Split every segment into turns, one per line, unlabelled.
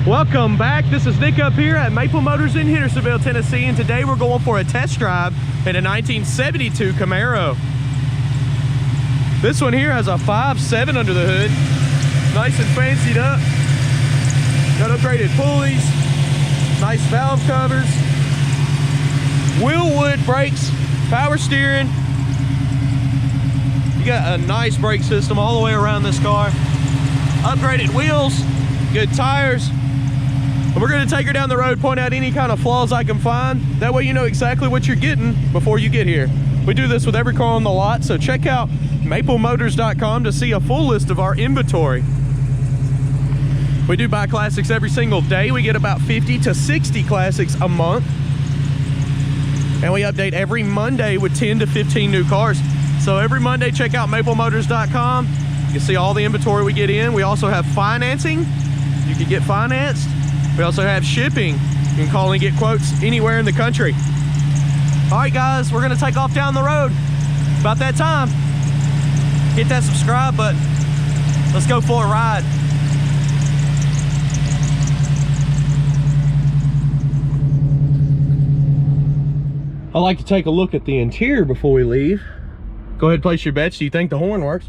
Welcome back. This is Nick up here at Maple Motors in Hendersonville, Tennessee, and today we're going for a test drive in a 1972 Camaro. This one here has a 5.7 under the hood, nice and fancied up. Got upgraded pulleys, nice valve covers, Wilwood brakes, power steering. You got a nice brake system all the way around this car. Upgraded wheels, good tires. And we're going to take her down the road, point out any kind of flaws I can find. That way you know exactly what you're getting before you get here. We do this with every car on the lot, so check out maplemotors.com to see a full list of our inventory. We do buy classics every single day. We get about 50 to 60 classics a month. And we update every Monday with 10 to 15 new cars. So every Monday, check out maplemotors.com. You can see all the inventory we get in. We also have financing. You can get financed. We also have shipping. You can call and get quotes anywhere in the country. All right, guys, we're gonna take off down the road. About that time. Hit that subscribe button. Let's go for a ride. I like to take a look at the interior before we leave. Go ahead and place your bets. Do you think the horn works?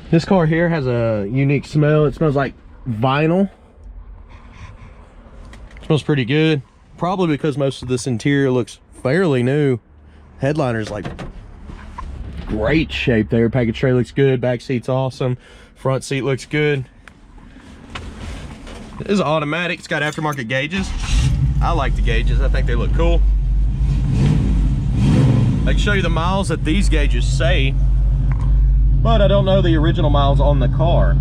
This car here has a unique smell. It smells like vinyl. It smells pretty good. Probably because most of this interior looks fairly new. Headliner's like great shape there. Package tray looks good. Back seat's awesome. Front seat looks good. It is automatic. It's got aftermarket gauges. I like the gauges. I think they look cool. I can show you the miles that these gauges say, but I don't know the original miles on the car.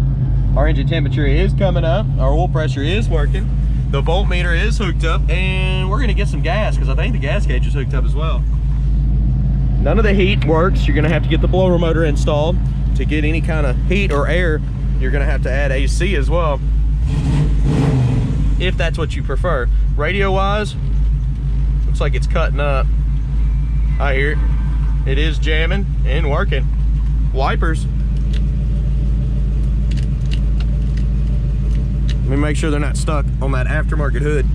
Our engine temperature is coming up. Our oil pressure is working. The voltmeter is hooked up, and we're gonna get some gas because I think the gas gauge is hooked up as well. None of the heat works. You're gonna have to get the blower motor installed. To get any kind of heat or air, you're gonna have to add AC as well, if that's what you prefer. Radio wise, looks like it's cutting up. I hear it. It is jamming and working. Wipers. Let me make sure they're not stuck on that aftermarket hood.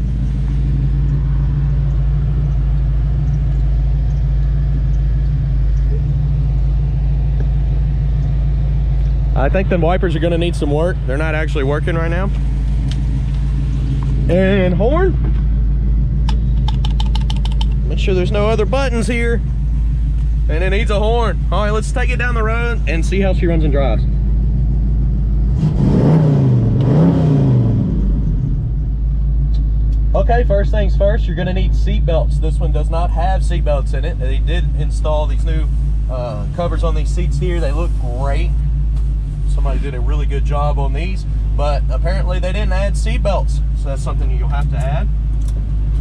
I think the wipers are gonna need some work. They're not actually working right now. And horn. Make sure there's no other buttons here. And it needs a horn. All right, let's take it down the road and see how she runs and drives. Okay, first things first, you're gonna need seat belts. This one does not have seat belts in it. They did install these new covers on these seats here. They look great. Somebody did a really good job on these, but apparently they didn't add seat belts. So that's something you'll have to add.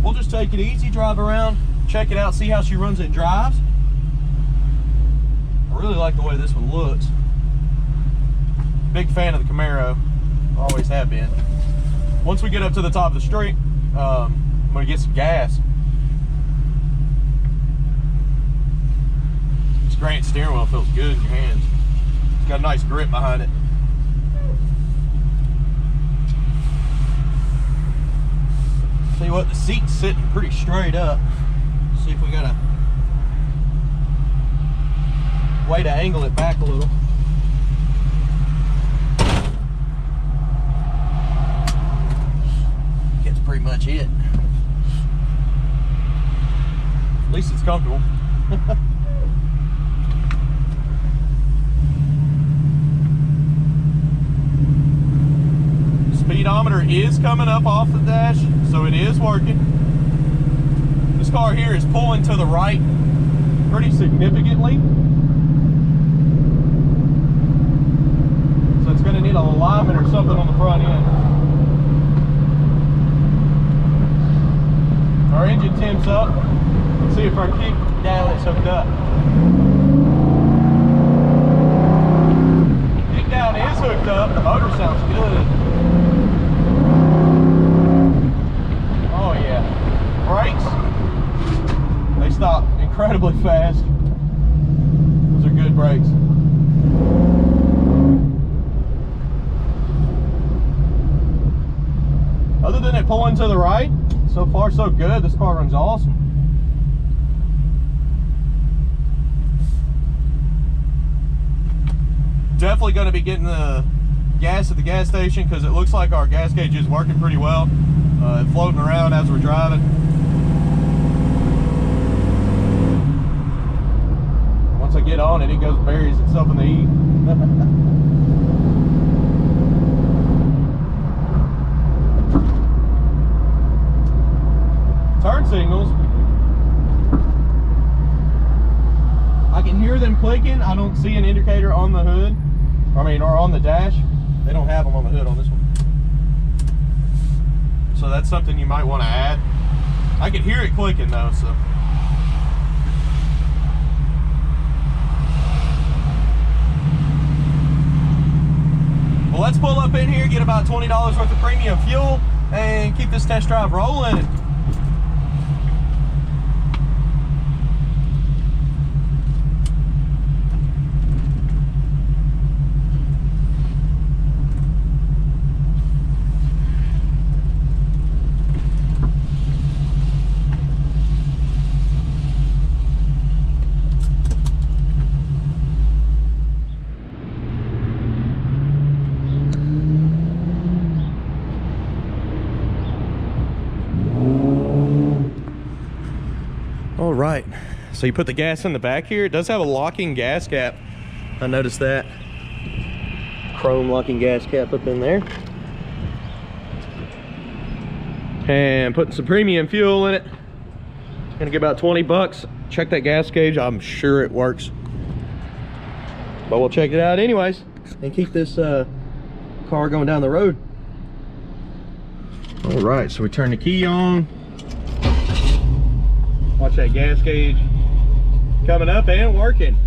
We'll just take it easy, drive around, check it out, see how she runs and drives. I really like the way this one looks. Big fan of the Camaro, always have been. Once we get up to the top of the street, I'm gonna get some gas. This Grant steering wheel feels good in your hands. It's got a nice grip behind it. See what, the seat's sitting pretty straight up. See if we got a way to angle it back a little. That's pretty much it. At least it's comfortable. Speedometer is coming up off the dash, so it is working. This car here is pulling to the right pretty significantly. So it's going to need a alignment or something on the front end. Our engine temps up. Let's see if our kick down is hooked up. Kick down is hooked up. The motor sounds good. Oh yeah. Brakes, they stop incredibly fast. to the right. So far so good. This car runs awesome. Definitely going to be getting the gas at the gas station because it looks like our gas gauge is working pretty well. Floating around as we're driving. Once I get on it, it goes buries itself in the heat. Turn signals. I can hear them clicking. I don't see an indicator on the hood. Or on the dash. They don't have them on the hood on this one. So that's something you might want to add. I can hear it clicking though, so. Well, let's pull up in here, get about $20 worth of premium fuel, and keep this test drive rolling. All right, so you put the gas in the back here. It does have a locking gas cap. I noticed that. Chrome locking gas cap up in there. And putting some premium fuel in it. Gonna get about 20 bucks. Check that gas gauge, I'm sure it works. But we'll check it out anyways and keep this car going down the road. All right, so we turn the key on. Watch that gas gauge coming up and working.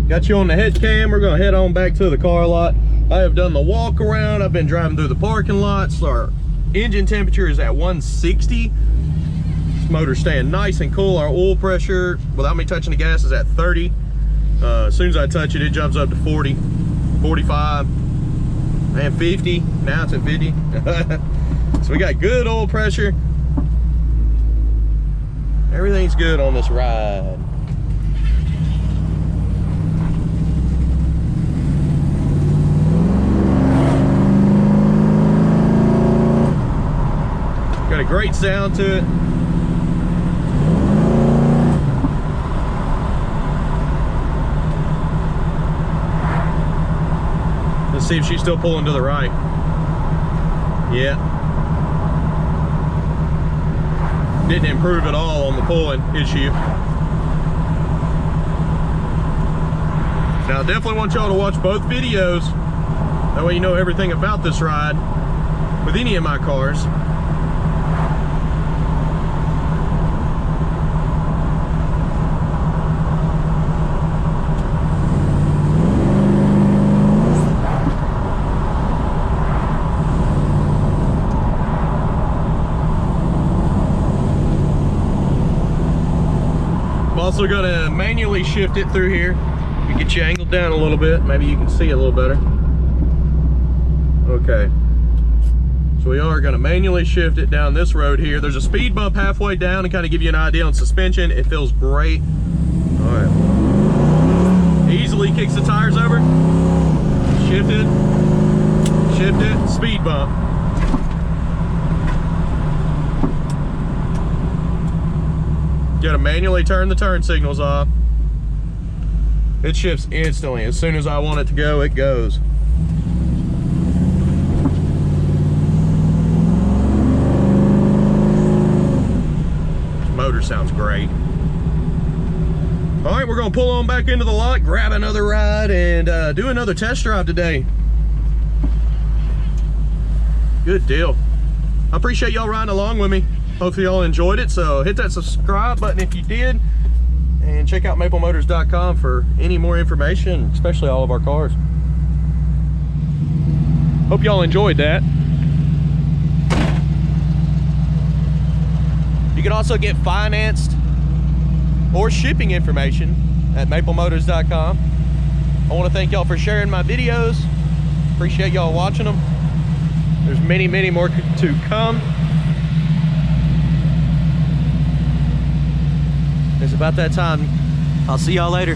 Got you on the head cam. We're gonna head on back to the car lot. I have done the walk around. I've been driving through the parking lots. Our engine temperature is at 160. This motor's staying nice and cool. Our oil pressure, without me touching the gas, is at 30. As soon as I touch it, it jumps up to 40, 45, and 50. Now it's at 50. So we got good oil pressure. Everything's good on this ride. Got a great sound to it. Let's see if she's still pulling to the right. Yeah. Didn't improve at all on the pulling issue. Now, I definitely want y'all to watch both videos. That way you know everything about this ride with any of my cars. I'm also gonna manually shift it through here. Get you angled down a little bit. Maybe you can see a little better. Okay. So we are gonna manually shift it down this road here. There's a speed bump halfway down to kind of give you an idea on suspension. It feels great. All right. Easily kicks the tires over. Shift it, speed bump. Gotta manually turn the turn signals off. It shifts instantly. As soon as I want it to go, it goes. This motor sounds great. All right, we're gonna pull on back into the lot, grab another ride, and do another test drive today. Good deal. I appreciate y'all riding along with me. Hopefully y'all enjoyed it, so hit that subscribe button if you did. And check out maplemotors.com for any more information, especially all of our cars. Hope y'all enjoyed that. You can also get financed or shipping information at maplemotors.com. I want to thank y'all for sharing my videos. Appreciate y'all watching them. There's many, many more to come. It's about that time. I'll see y'all later.